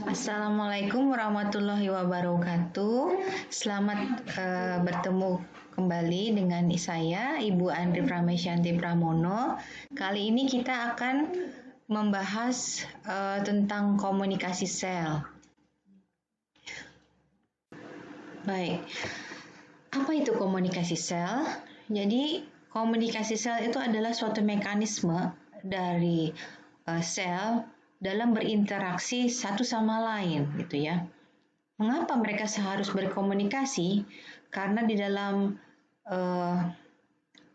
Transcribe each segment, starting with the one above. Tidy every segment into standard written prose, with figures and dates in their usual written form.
Assalamualaikum warahmatullahi wabarakatuh. Selamat bertemu kembali dengan saya, Ibu Andri Pramesyanti Pramono. Kali ini kita akan membahas tentang komunikasi sel. Baik, apa itu komunikasi sel? Jadi, komunikasi sel itu adalah suatu mekanisme dari sel dalam berinteraksi satu sama lain, gitu ya. Mengapa mereka harus berkomunikasi? Karena di dalam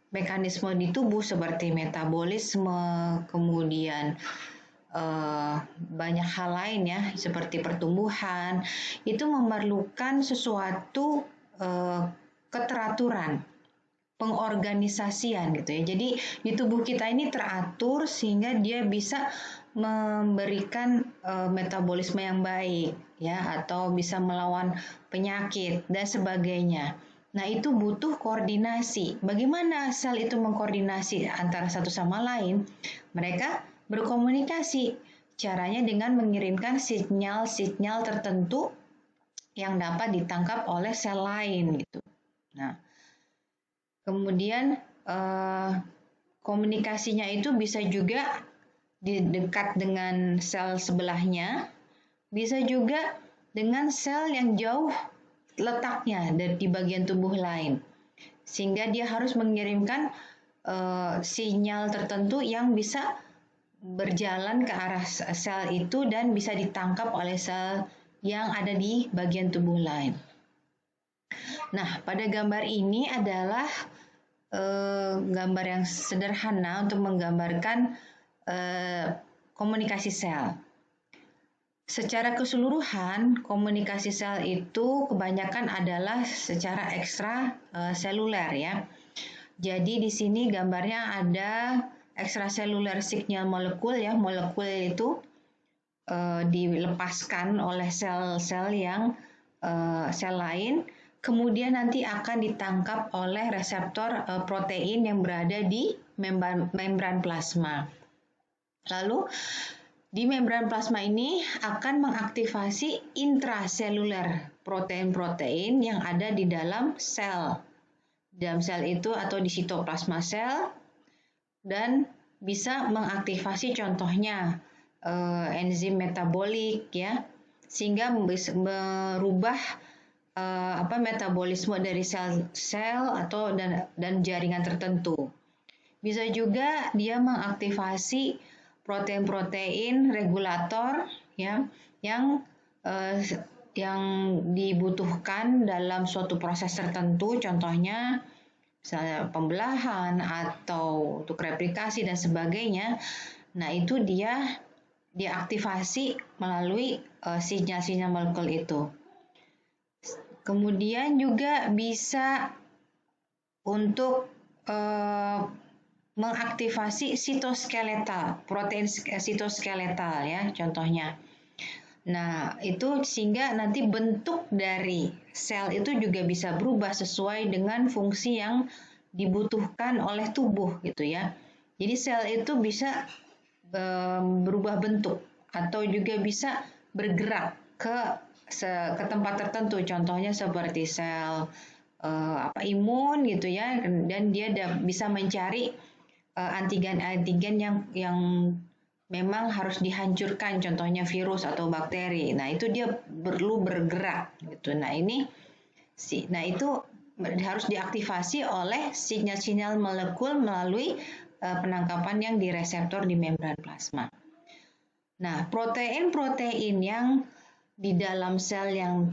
mekanisme di tubuh seperti metabolisme, kemudian banyak hal lain ya, seperti pertumbuhan, itu memerlukan sesuatu keteraturan, pengorganisasian gitu ya. Jadi di tubuh kita ini teratur sehingga dia bisa memberikan metabolisme yang baik ya, atau bisa melawan penyakit dan sebagainya. Nah, itu butuh koordinasi. Bagaimana sel itu mengkoordinasi antara satu sama lain? Mereka berkomunikasi. Caranya dengan mengirimkan sinyal-sinyal tertentu yang dapat ditangkap oleh sel lain gitu. Nah, kemudian komunikasinya itu bisa juga dekat dengan sel sebelahnya, bisa juga dengan sel yang jauh letaknya di bagian tubuh lain, sehingga dia harus mengirimkan sinyal tertentu yang bisa berjalan ke arah sel itu dan bisa ditangkap oleh sel yang ada di bagian tubuh lain. Nah, pada gambar ini adalah gambar yang sederhana untuk menggambarkan komunikasi sel. Secara keseluruhan, komunikasi sel itu kebanyakan adalah secara ekstraseluler ya. Jadi di sini gambarnya ada ekstraseluler signal molekul ya. Molekul itu dilepaskan oleh sel-sel yang sel lain, kemudian nanti akan ditangkap oleh reseptor protein yang berada di membran plasma. Lalu di membran plasma ini akan mengaktifasi intraseluler protein-protein yang ada di dalam sel. Dalam sel itu atau di sitoplasma sel, dan bisa mengaktifasi contohnya enzim metabolik ya, sehingga merubah metabolisme dari sel-sel atau dan jaringan tertentu. Bisa juga dia mengaktifasi protein-protein regulator ya, yang dibutuhkan dalam suatu proses tertentu, contohnya misalnya pembelahan atau untuk replikasi dan sebagainya. Nah, itu dia diaktifasi melalui sinyal-sinyal molekul itu. Kemudian juga bisa untuk mengaktifasi sitoskeletal, protein sitoskeletal ya contohnya. Nah, itu sehingga nanti bentuk dari sel itu juga bisa berubah sesuai dengan fungsi yang dibutuhkan oleh tubuh gitu ya. Jadi sel itu bisa berubah bentuk atau juga bisa bergerak ke tempat tertentu, contohnya seperti sel imun gitu ya, dan dia bisa mencari antigen-antigen yang memang harus dihancurkan, contohnya virus atau bakteri. Nah, itu dia perlu bergerak gitu. Nah, itu harus diaktifasi oleh sinyal-sinyal molekul melalui penangkapan yang di reseptor di membran plasma. Nah, protein-protein yang di dalam sel yang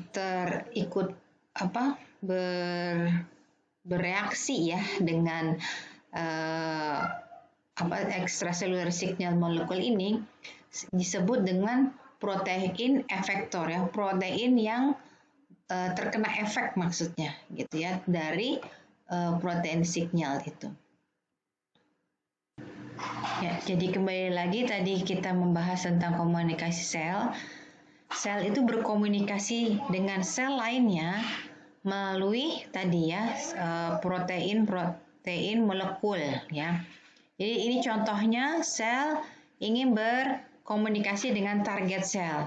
bereaksi ya dengan extracellular signal molekul ini disebut dengan protein efektor ya, protein yang terkena efek maksudnya gitu ya dari protein signal itu. Ya, jadi kembali lagi tadi kita membahas tentang komunikasi sel. Sel itu berkomunikasi dengan sel lainnya melalui tadi ya protein molekul ya. Jadi ini contohnya sel ingin berkomunikasi dengan target sel.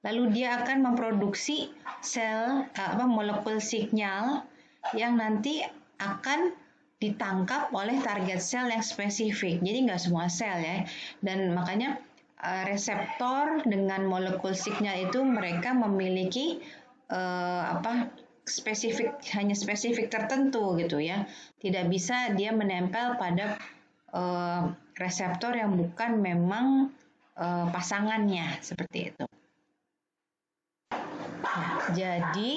lalu dia akan memproduksi molekul sinyal yang nanti akan ditangkap oleh target sel yang spesifik. Jadi nggak semua sel ya. Dan makanya reseptor dengan molekul sinyal itu mereka memiliki hanya spesifik tertentu gitu ya. Tidak bisa dia menempel pada reseptor yang bukan memang pasangannya seperti itu. Nah, jadi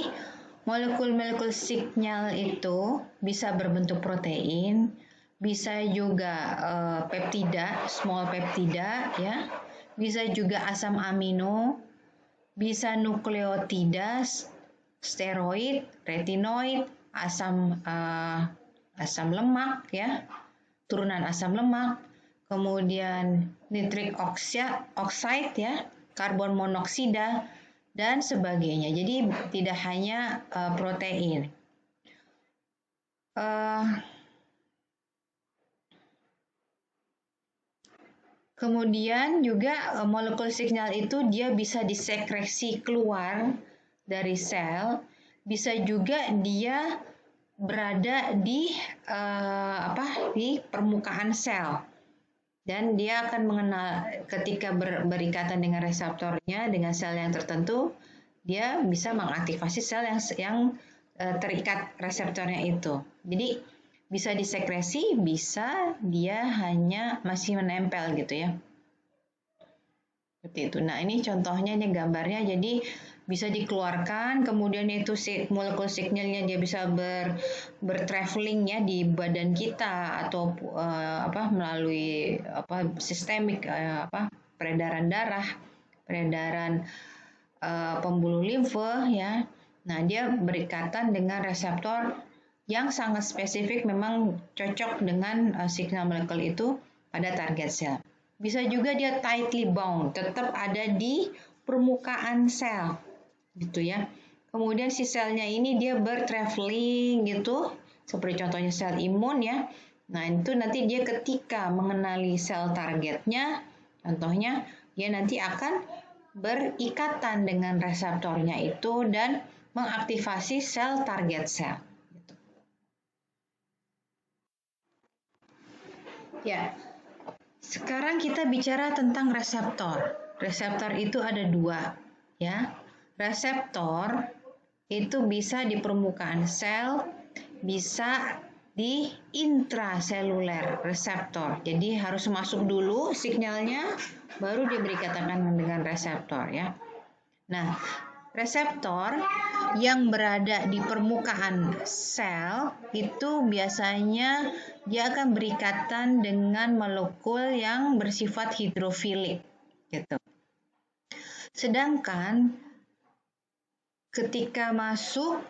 molekul-molekul sinyal itu bisa berbentuk protein, bisa juga peptida, small peptida ya. Bisa juga asam amino, bisa nukleotida, steroid, retinoid, asam lemak ya, turunan asam lemak, kemudian nitric oxide ya, karbon monoksida dan sebagainya. Jadi tidak hanya protein. Kemudian juga molekul sinyal itu dia bisa disekresi keluar dari sel, bisa juga dia berada di permukaan sel. Dan dia akan mengenal ketika berikatan dengan reseptornya dengan sel yang tertentu, dia bisa mengaktifasi sel yang terikat reseptornya itu. Jadi bisa disekresi, bisa dia hanya masih menempel gitu ya. Seperti itu. Nah ini contohnya, ini gambarnya. Jadi bisa dikeluarkan, kemudian itu molekul signalnya dia bisa bertraveling ya di badan kita atau melalui sistemik peredaran darah, peredaran pembuluh limfe ya. Nah dia berikatan dengan reseptor yang sangat spesifik, memang cocok dengan signal molekul itu pada target sel. Bisa juga dia tightly bound, tetap ada di permukaan sel gitu ya. Kemudian si selnya ini dia bertraveling gitu, seperti contohnya sel imun ya. Nah itu nanti dia ketika mengenali sel targetnya, contohnya dia nanti akan berikatan dengan reseptornya itu dan mengaktifasi sel target sel. Gitu. Ya, sekarang kita bicara tentang reseptor. Reseptor itu ada dua ya. Reseptor itu bisa di permukaan sel, bisa di intraseluler reseptor. Jadi harus masuk dulu sinyalnya, baru dia berikatan dengan reseptor ya. Nah, reseptor yang berada di permukaan sel itu biasanya dia akan berikatan dengan molekul yang bersifat hidrofilik gitu. Sedangkan ketika masuk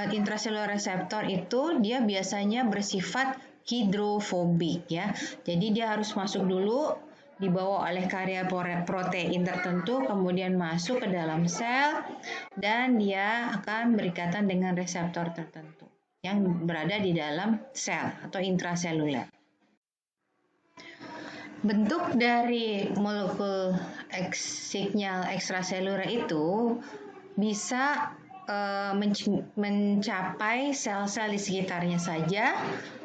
intraseluler reseptor itu dia biasanya bersifat hidrofobik ya. Jadi dia harus masuk dulu, dibawa oleh karier protein tertentu, kemudian masuk ke dalam sel dan dia akan berikatan dengan reseptor tertentu yang berada di dalam sel atau intraseluler. Bentuk dari molekul sinyal ekstraseluler itu bisa mencapai sel-sel di sekitarnya saja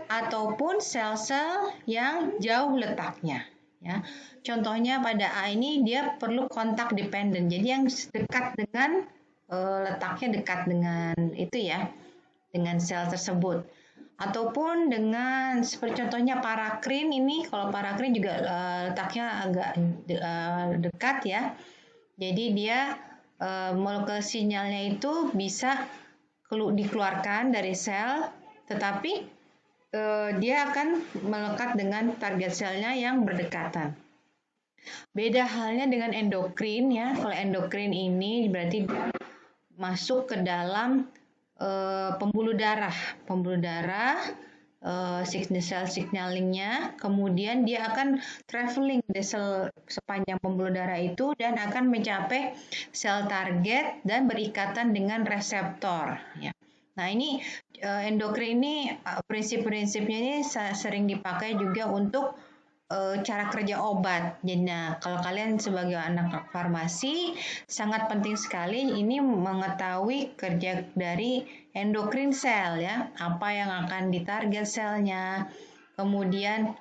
ataupun sel-sel yang jauh letaknya. Ya. Contohnya pada A ini dia perlu kontak dependen, jadi yang dekat dengan letaknya dekat dengan itu ya, dengan sel tersebut. Ataupun dengan seperti contohnya parakrin ini, kalau parakrin juga letaknya agak dekat ya, jadi dia molekul sinyalnya itu bisa dikeluarkan dari sel, tetapi dia akan melekat dengan target selnya yang berdekatan. Beda halnya dengan endokrin ya. Kalau endokrin ini berarti masuk ke dalam pembuluh darah. Pembuluh darah, sel signalingnya, kemudian dia akan traveling di sepanjang pembuluh darah itu dan akan mencapai sel target dan berikatan dengan reseptor. Ya. Nah ini endokrin ini prinsip-prinsipnya ini sering dipakai juga untuk cara kerja obat. Jadi, nah, kalau kalian sebagai anak farmasi sangat penting sekali ini mengetahui kerja dari endokrin sel ya, apa yang akan ditarget selnya, kemudian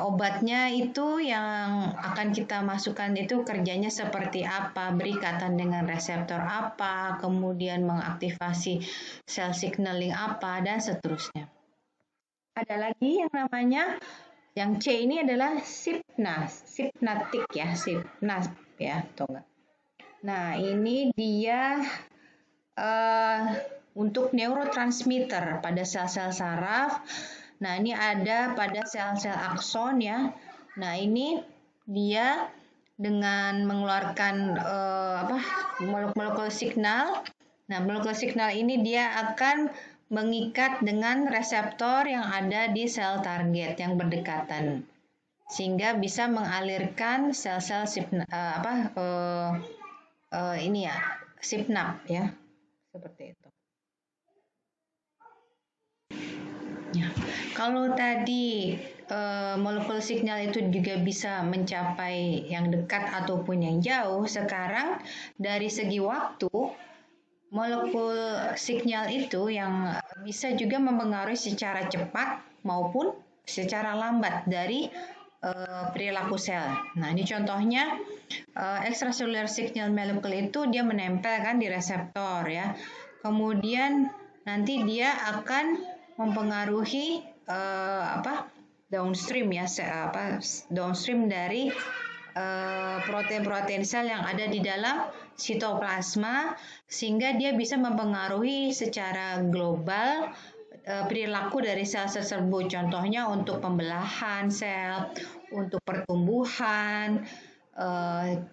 obatnya itu yang akan kita masukkan itu kerjanya seperti apa, berikatan dengan reseptor apa, kemudian mengaktifasi sel signaling apa, dan seterusnya. Ada lagi yang namanya, yang C ini adalah sipnatik ya, sipnat ya, atau enggak. Nah, ini dia untuk neurotransmitter pada sel-sel saraf. Nah, ini ada pada sel-sel akson ya. Nah, ini dia dengan mengeluarkan molekul signal. Nah, molekul signal ini dia akan mengikat dengan reseptor yang ada di sel target yang berdekatan, sehingga bisa mengalirkan sel-sel sipnap ya, seperti itu. Ya. Kalau tadi molekul signal itu juga bisa mencapai yang dekat ataupun yang jauh, sekarang dari segi waktu molekul signal itu yang bisa juga mempengaruhi secara cepat maupun secara lambat dari perilaku sel. Nah, ini contohnya extracellular signal molecule itu dia menempel kan di reseptor ya. Kemudian nanti dia akan mempengaruhi downstream ya, downstream dari protein-protein sel yang ada di dalam sitoplasma, sehingga dia bisa mempengaruhi secara global perilaku dari sel tersebut. Contohnya untuk pembelahan sel, untuk pertumbuhan.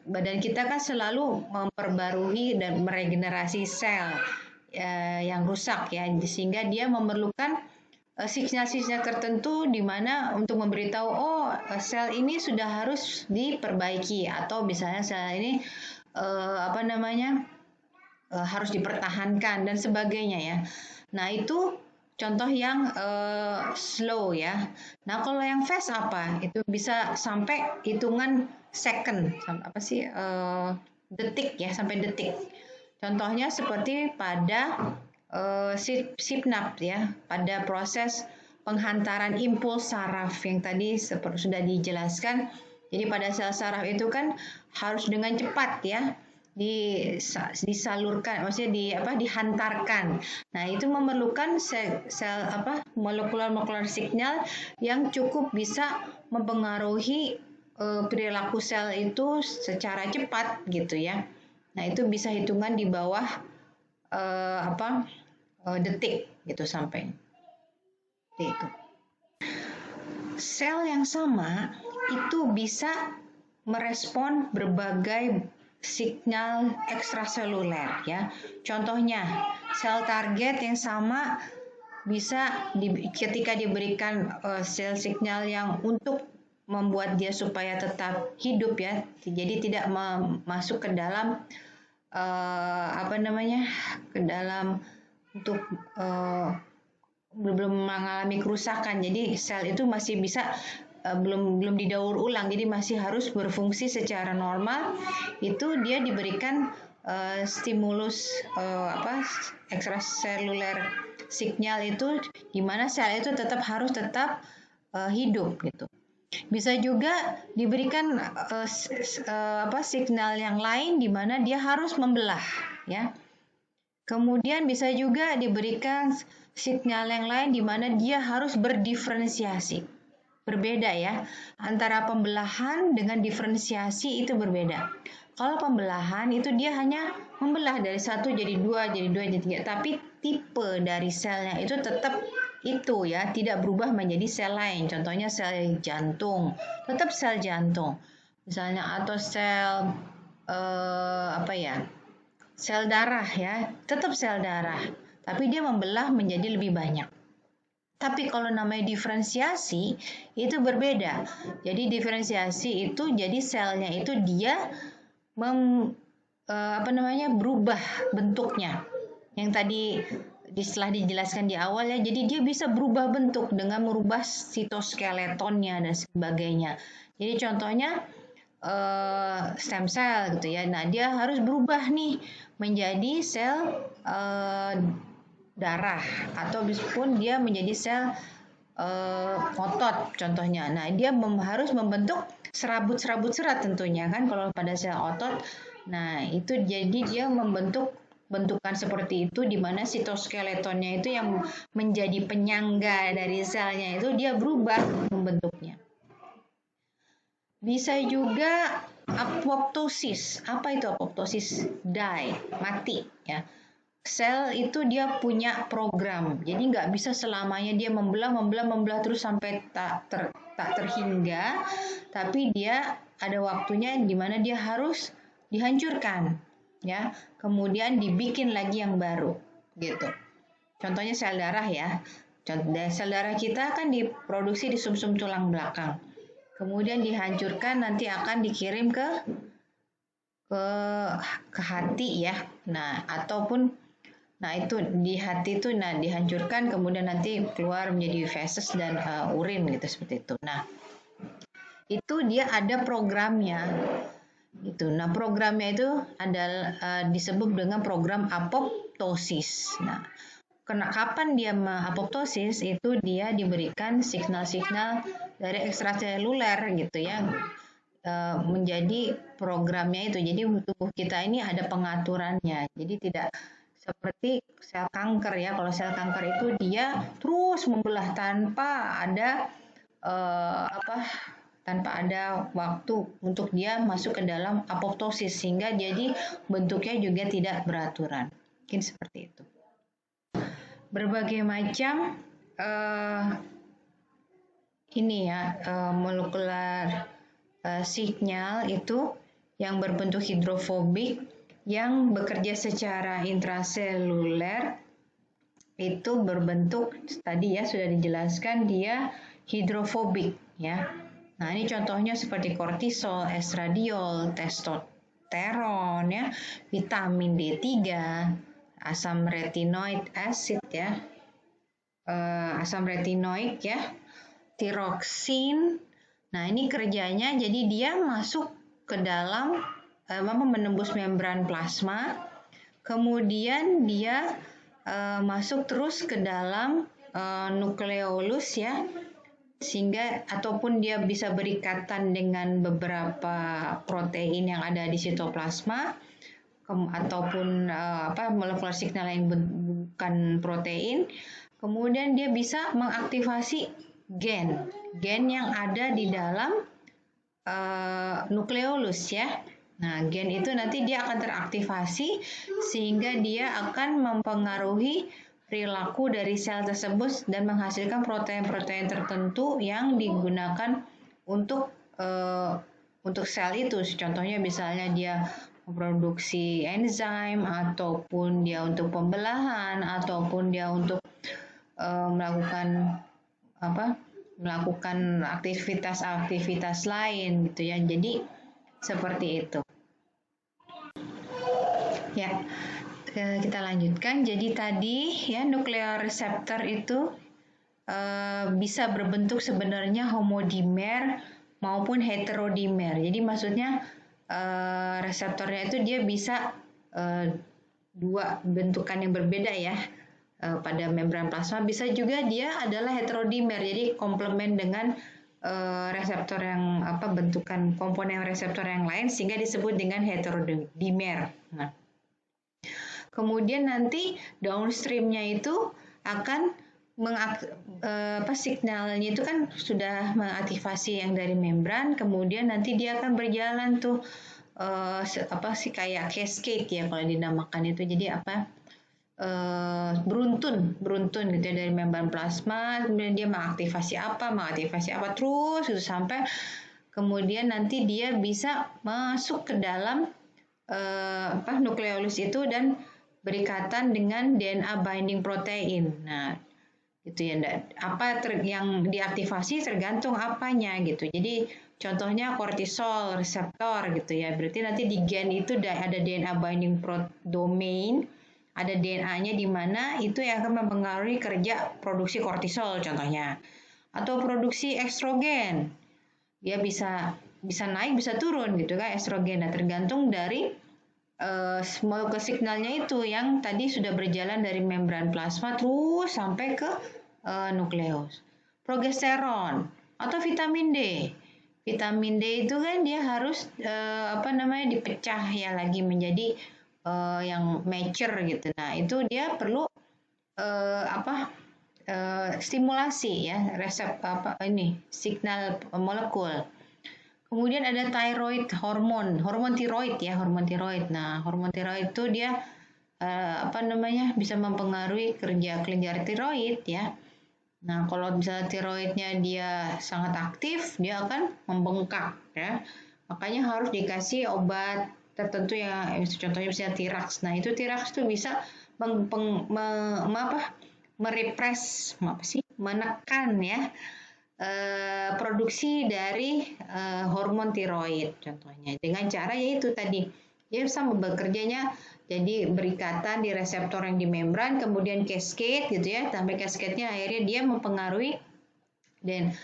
Badan kita kan selalu memperbarui dan meregenerasi sel yang rusak ya, sehingga dia memerlukan sinyal-sinyal tertentu di mana untuk memberitahu sel ini sudah harus diperbaiki, atau misalnya sel ini harus dipertahankan dan sebagainya ya. Nah, itu contoh yang slow ya. Nah, kalau yang fast apa? Itu bisa sampai hitungan second, detik ya, sampai detik. Contohnya seperti pada sipnap ya, pada proses penghantaran impuls saraf yang tadi seperti sudah dijelaskan. Jadi pada sel saraf itu kan harus dengan cepat ya disalurkan, maksudnya dihantarkan. Nah, itu memerlukan molekular signal yang cukup bisa mempengaruhi perilaku sel itu secara cepat gitu ya. Nah, itu bisa hitungan di bawah detik gitu sampai itu. Sel yang sama itu bisa merespon berbagai signal ekstraseluler ya. Contohnya, sel target yang sama bisa ketika diberikan sel signal yang untuk membuat dia supaya tetap hidup ya. Jadi tidak masuk ke dalam ke dalam untuk belum mengalami kerusakan. Jadi sel itu masih bisa belum didaur ulang, jadi masih harus berfungsi secara normal. Itu dia diberikan stimulus ekstraseluler signal itu, di mana sel itu harus tetap hidup gitu. Bisa juga diberikan signal yang lain di mana dia harus membelah ya. Kemudian bisa juga diberikan signal yang lain di mana dia harus berdiferensiasi. Berbeda ya, antara pembelahan dengan diferensiasi itu berbeda. Kalau pembelahan itu dia hanya membelah dari 1 jadi 2, jadi 2, jadi 3. Tapi tipe dari selnya itu tetap itu ya, tidak berubah menjadi sel lain. Contohnya sel jantung, tetap sel jantung. Misalnya, atau sel sel darah ya, tetap sel darah. Tapi dia membelah menjadi lebih banyak. Tapi kalau namanya diferensiasi itu berbeda. Jadi diferensiasi itu jadi selnya itu dia berubah bentuknya. Yang tadi setelah dijelaskan di awal ya, jadi dia bisa berubah bentuk dengan merubah sitoskeletonnya dan sebagainya. Jadi contohnya stem cell gitu ya. Nah, dia harus berubah nih menjadi sel darah atau pun dia menjadi sel otot contohnya. Nah, dia harus membentuk serabut-serabut serat tentunya kan kalau pada sel otot. Nah, itu jadi dia membentuk bentukan seperti itu di mana sitoskeletonnya itu yang menjadi penyangga dari selnya itu dia berubah membentuknya. Bisa juga apoptosis. Apa itu apoptosis? Die, mati ya. Sel itu dia punya program. Jadi nggak bisa selamanya dia membelah terus sampai tak terhingga, tapi dia ada waktunya di mana dia harus dihancurkan ya. Kemudian dibikin lagi yang baru gitu. Contohnya sel darah ya. Sel darah kita kan diproduksi di sumsum tulang belakang. Kemudian dihancurkan nanti akan dikirim ke hati ya. Nah, ataupun itu di hati itu dihancurkan kemudian nanti keluar menjadi feses dan urin gitu seperti itu. Nah, itu dia ada programnya. Gitu. Nah, programnya itu adalah disebut dengan program apoptosis. Nah, kapan dia apoptosis itu dia diberikan signal-signal dari ekstraseluler gitu ya menjadi programnya itu. Jadi tubuh kita ini ada pengaturannya. Jadi tidak seperti sel kanker ya. Kalau sel kanker itu dia terus membelah tanpa ada tanpa ada waktu untuk dia masuk ke dalam apoptosis sehingga jadi bentuknya juga tidak beraturan. Mungkin seperti itu. Berbagai macam molekular sinyal itu yang berbentuk hidrofobik yang bekerja secara intraseluler itu berbentuk tadi ya sudah dijelaskan dia hidrofobik ya. Nah, ini contohnya seperti kortisol, estradiol, testosteron ya, vitamin D3, asam retinoid acid ya. Asam retinoik ya, tiroksin. Nah, ini kerjanya jadi dia masuk ke dalam menembus membran plasma. Kemudian dia masuk terus ke dalam nukleolus ya. Sehingga ataupun dia bisa berikatan dengan beberapa protein yang ada di sitoplasma ataupun molekular signal yang bukan protein. Kemudian dia bisa mengaktifasi gen yang ada di dalam nukleolus ya. Nah, gen itu nanti dia akan teraktivasi sehingga dia akan mempengaruhi perilaku dari sel tersebut dan menghasilkan protein-protein tertentu yang digunakan untuk sel itu. Contohnya misalnya dia memproduksi enzim ataupun dia untuk pembelahan ataupun dia untuk melakukan aktivitas lain gitu ya. Jadi seperti itu. Ya. Kita lanjutkan. Jadi tadi ya nuklear reseptor itu bisa berbentuk sebenarnya homodimer maupun heterodimer. Jadi maksudnya reseptornya itu dia bisa dua bentukan yang berbeda ya pada membran plasma. Bisa juga dia adalah heterodimer. Jadi komplement dengan reseptor yang bentukan komponen reseptor yang lain sehingga disebut dengan heterodimer. Nah, kemudian nanti downstreamnya itu akan signalnya itu kan sudah mengaktifasi yang dari membran, kemudian nanti dia akan berjalan tuh kayak cascade ya kalau dinamakan itu. Jadi beruntun gitu ya dari membran plasma, kemudian dia mengaktifasi apa terus gitu sampai kemudian nanti dia bisa masuk ke dalam nukleolus itu dan berikatan dengan DNA binding protein. Nah, gitu ya. Yang diaktifasi tergantung apanya gitu. Jadi contohnya kortisol reseptor gitu ya. Berarti nanti di gen itu ada DNA binding domain ada DNA-nya di mana itu yang akan mempengaruhi kerja produksi kortisol contohnya, atau produksi estrogen. Dia bisa naik bisa turun gitu kan estrogen. Nah, tergantung dari molekul signalnya itu yang tadi sudah berjalan dari membran plasma terus sampai ke nukleus. Progesteron atau vitamin D. Vitamin D itu kan dia harus dipecah ya lagi menjadi yang mature gitu. Nah, itu dia perlu stimulasi ya signal molekul. Kemudian ada thyroid hormon tiroid ya, hormon tiroid. Nah, hormon tiroid itu dia bisa mempengaruhi kerja kelenjar tiroid ya. Nah, kalau misalnya tiroidnya dia sangat aktif, dia akan membengkak ya. Makanya harus dikasih obat tertentu ya, contohnya misalnya Tirax. Nah, itu Tirax itu bisa menekan ya produksi dari hormon tiroid contohnya dengan cara yaitu tadi dia bisa bekerjanya jadi berikatan di reseptor yang di membran kemudian cascade gitu ya sampai cascade-nya akhirnya dia mempengaruhi dan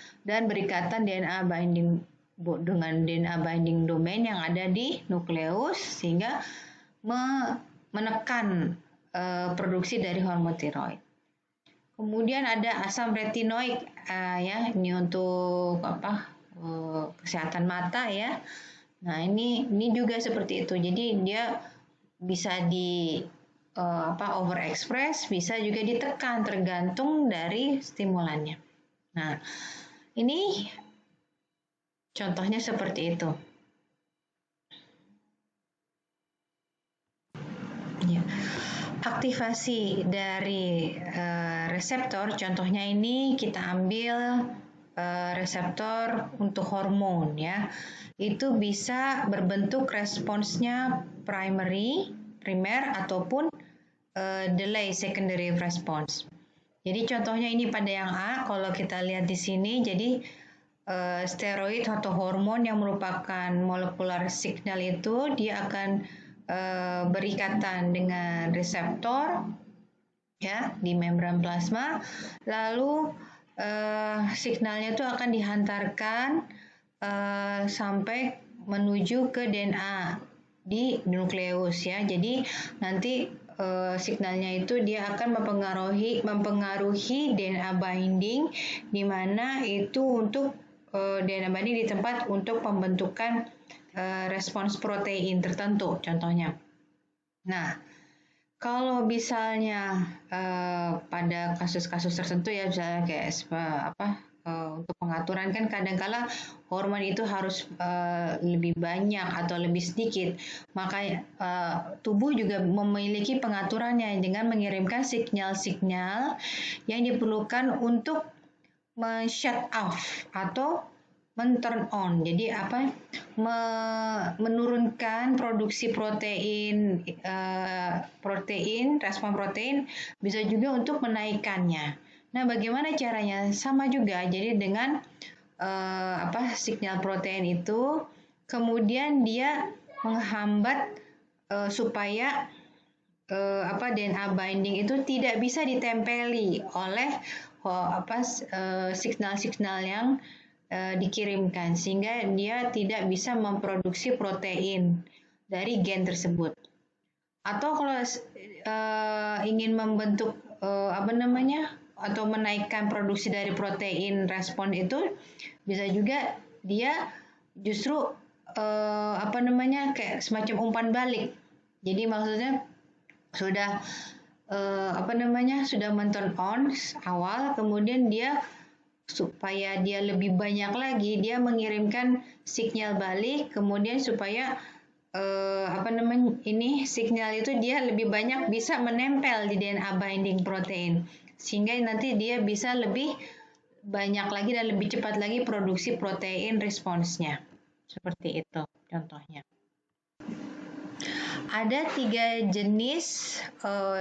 berikatan DNA binding dengan DNA binding domain yang ada di nukleus sehingga menekan produksi dari hormon tiroid. Kemudian ada asam retinoik ya, ini untuk kesehatan mata ya. Nah, ini juga seperti itu. Jadi dia bisa di overexpress, bisa juga ditekan tergantung dari stimulannya. Nah, ini contohnya seperti itu. Ya. Aktivasi dari reseptor, contohnya ini kita ambil reseptor untuk hormon ya. Itu bisa berbentuk responsnya primer ataupun delay secondary response. Jadi contohnya ini pada yang A, kalau kita lihat di sini, jadi steroid atau hormon yang merupakan molekular signal itu dia akan berikatan dengan reseptor ya di membran plasma, lalu signalnya itu akan dihantarkan sampai menuju ke DNA di nukleus ya. Jadi nanti signalnya itu dia akan mempengaruhi DNA binding di mana itu untuk DNA binding di tempat untuk pembentukan respons protein tertentu contohnya. Nah, kalau misalnya pada kasus-kasus tertentu ya misalnya kayak untuk pengaturan kan kadang-kala hormon itu harus lebih banyak atau lebih sedikit. Maka tubuh juga memiliki pengaturannya dengan mengirimkan sinyal-sinyal yang diperlukan untuk men-shut off atau men-turn on. Jadi menurunkan produksi protein, respon protein, bisa juga untuk menaikkannya. Nah, bagaimana caranya? Sama juga. Jadi dengan sinyal protein itu, kemudian dia menghambat supaya DNA binding itu tidak bisa ditempeli oleh signal-signal yang dikirimkan sehingga dia tidak bisa memproduksi protein dari gen tersebut. Atau kalau ingin membentuk atau menaikkan produksi dari protein respon itu bisa juga dia justru kayak semacam umpan balik. Jadi maksudnya sudah sudah men-turn on awal, kemudian dia supaya dia lebih banyak lagi dia mengirimkan sinyal balik, kemudian supaya sinyal itu dia lebih banyak bisa menempel di DNA binding protein sehingga nanti dia bisa lebih banyak lagi dan lebih cepat lagi produksi protein responsnya. Seperti itu contohnya. Ada 3 jenis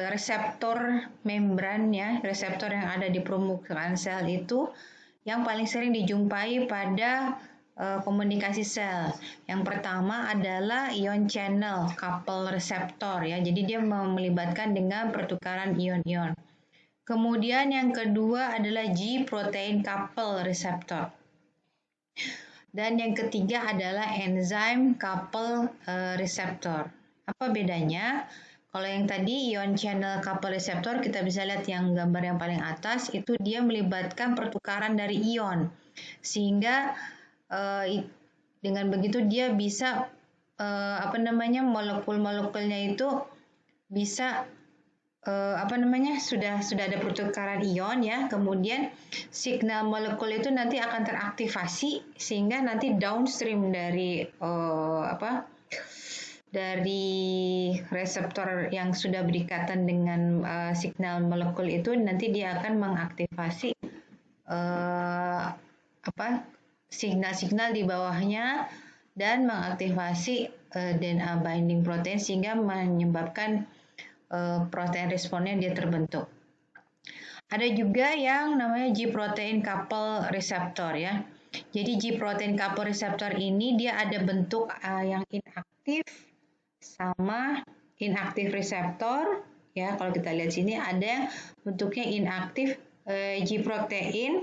reseptor membran ya, reseptor yang ada di permukaan sel itu yang paling sering dijumpai pada komunikasi sel. Yang pertama adalah ion channel couple reseptor ya. Jadi dia melibatkan dengan pertukaran ion-ion. Kemudian yang kedua adalah G protein couple reseptor. Dan yang ketiga adalah enzim couple reseptor. Apa bedanya? Kalau yang tadi ion channel couple reseptor, kita bisa lihat yang gambar yang paling atas itu dia melibatkan pertukaran dari ion, sehingga dengan begitu dia bisa molekul-molekulnya itu bisa sudah ada pertukaran ion ya, kemudian signal molekul itu nanti akan teraktivasi sehingga nanti downstream dari dari reseptor yang sudah berikatan dengan signal molekul itu nanti dia akan mengaktifasi signal-signal di bawahnya dan mengaktifasi DNA binding protein sehingga menyebabkan protein responnya dia terbentuk. Ada juga yang namanya G protein couple receptor ya. Jadi G protein couple receptor ini dia ada bentuk yang inaktif sama inaktif reseptor ya. Kalau kita lihat sini ada bentuknya inaktif G protein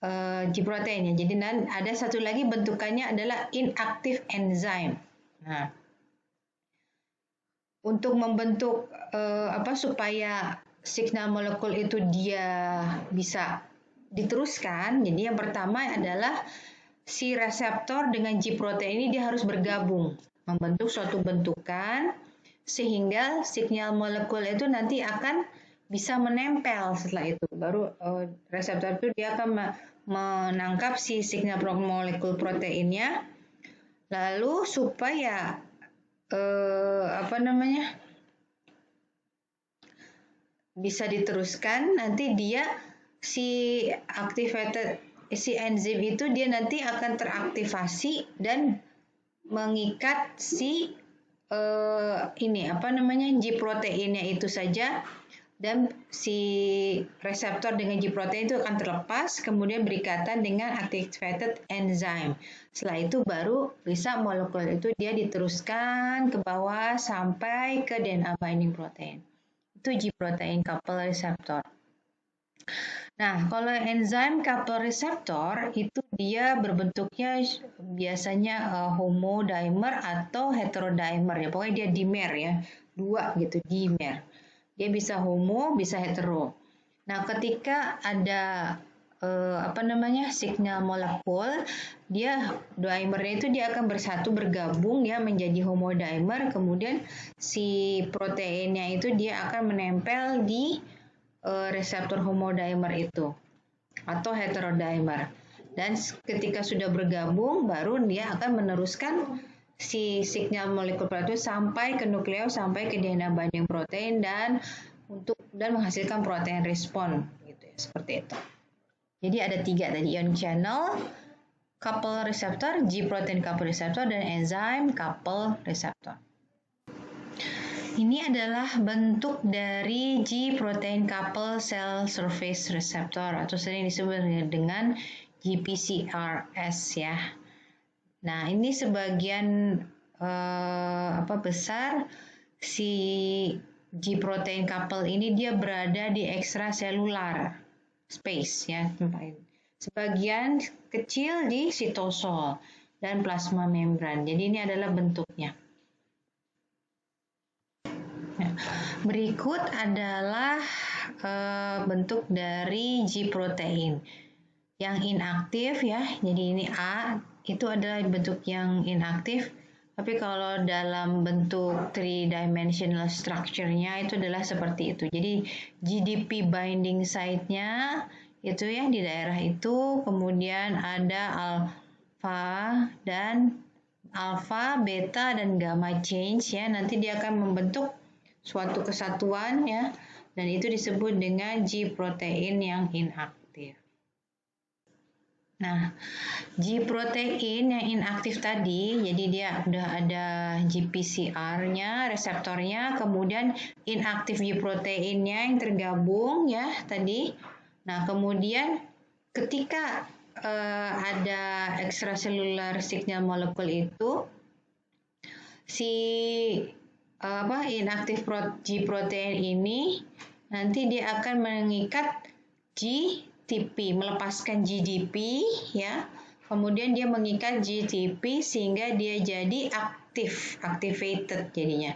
ya. Jadi ada satu lagi bentukannya adalah inaktif enzim. Nah, untuk membentuk supaya signal molekul itu dia bisa diteruskan, jadi yang pertama adalah si reseptor dengan G protein ini dia harus bergabung, membentuk suatu bentukan sehingga signal molekul itu nanti akan bisa menempel. Setelah itu baru reseptor itu dia akan menangkap si signal molekul proteinnya, lalu supaya bisa diteruskan, nanti dia si enzim itu dia nanti akan teraktivasi dan mengikat si G proteinnya itu saja, dan si reseptor dengan G protein itu akan terlepas kemudian berikatan dengan activated enzyme. Setelah itu baru bisa molekul itu dia diteruskan ke bawah sampai ke DNA binding protein. Itu G protein couple receptor. Nah, kalau enzim couple receptor itu dia berbentuknya biasanya homodimer atau heterodimer ya. Pokoknya dia dimer ya. Dua gitu, dimer. Dia bisa homo, bisa hetero. Nah, ketika ada signal molekul, dia dimernya itu dia akan bersatu bergabung ya menjadi homodimer, kemudian si proteinnya itu dia akan menempel di reseptor homodimer itu atau heterodimer, dan ketika sudah bergabung baru dia akan meneruskan si signal molekul itu sampai ke nukleus, sampai ke DNA binding protein dan menghasilkan protein respon gitu ya, seperti itu. Jadi ada 3 tadi, ion channel couple receptor, G protein couple receptor, dan enzim couple receptor. Ini adalah bentuk dari G protein couple cell surface receptor atau sering disebut dengan GPCRS ya. Nah, ini sebagian besar si G protein couple ini dia berada di ekstraselular space ya, sebagian kecil di sitosol dan plasma membran. Jadi ini adalah bentuknya. Berikut adalah bentuk dari G protein yang inaktif ya. Jadi ini A itu adalah bentuk yang inaktif. Tapi kalau dalam bentuk 3-dimensional structure-nya itu adalah seperti itu. Jadi GDP binding site-nya itu ya di daerah itu. Kemudian ada alpha, beta, dan gamma change ya. Nanti dia akan membentuk suatu kesatuan ya, dan itu disebut dengan G protein yang inaktif. Nah, G protein yang inaktif tadi, jadi dia udah ada GPCR-nya, reseptornya, kemudian inaktif G proteinnya yang tergabung ya tadi. Nah, kemudian ketika ada extracellular signal molekul itu, si inaktif G protein ini nanti dia akan mengikat GTP, melepaskan GDP ya. Kemudian dia mengikat GTP sehingga dia jadi activated jadinya.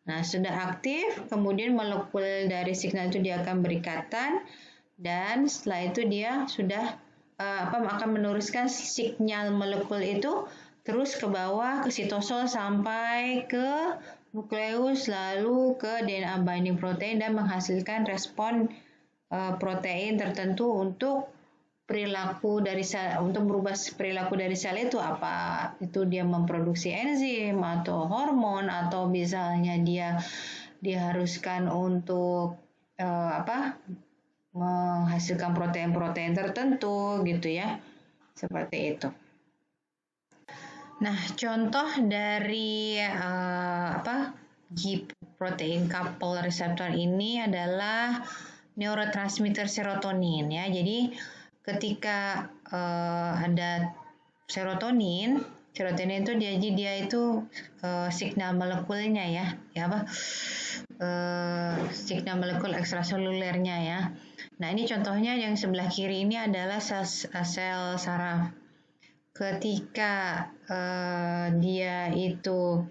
Nah, sudah aktif, kemudian molekul dari signal itu dia akan berikatan dan setelah itu dia sudah akan meneruskan sinyal molekul itu terus ke bawah ke sitosol sampai ke nukleus lalu ke DNA binding protein dan menghasilkan respon protein tertentu untuk perilaku dari sel, untuk merubah perilaku dari sel itu, apa itu dia memproduksi enzim atau hormon atau misalnya dia diharuskan untuk menghasilkan protein-protein tertentu gitu ya, seperti itu. Nah, contoh dari G protein couple receptor ini adalah neurotransmitter serotonin ya. Jadi ketika ada serotonin itu dia itu signal molekulnya ya signal molekul ekstraselulernya ya. Nah, ini contohnya yang sebelah kiri ini adalah sel saraf. Ketika dia itu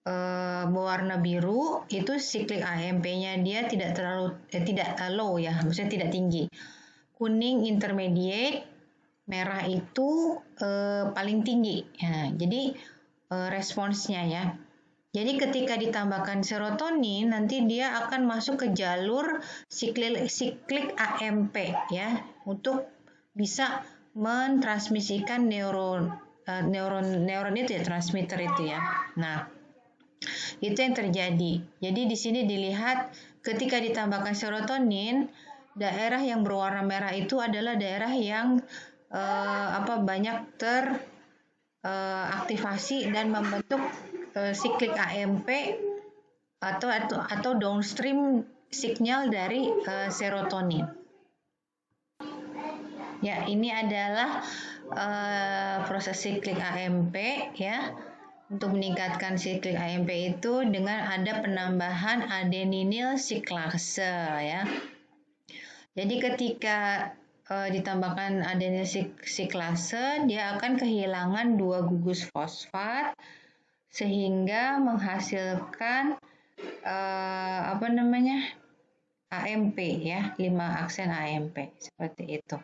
berwarna biru, itu siklik AMP-nya dia tidak low ya, maksudnya tidak tinggi. Kuning intermediate, merah itu paling tinggi. Ya, jadi responsnya ya. Jadi ketika ditambahkan serotonin, nanti dia akan masuk ke jalur siklik AMP ya, untuk bisa mentransmisikan neuron itu ya, transmitter itu ya. Nah, itu yang terjadi. Jadi di sini dilihat ketika ditambahkan serotonin, daerah yang berwarna merah itu adalah daerah yang banyak teraktivasi dan membentuk siklik AMP atau downstream signal dari serotonin. Ya, ini adalah proses siklik AMP ya. Untuk meningkatkan siklik AMP itu dengan ada penambahan adeninyl siklase ya. Jadi ketika ditambahkan adeninyl siklase, dia akan kehilangan 2 gugus fosfat sehingga menghasilkan AMP ya, 5 aksen AMP seperti itu.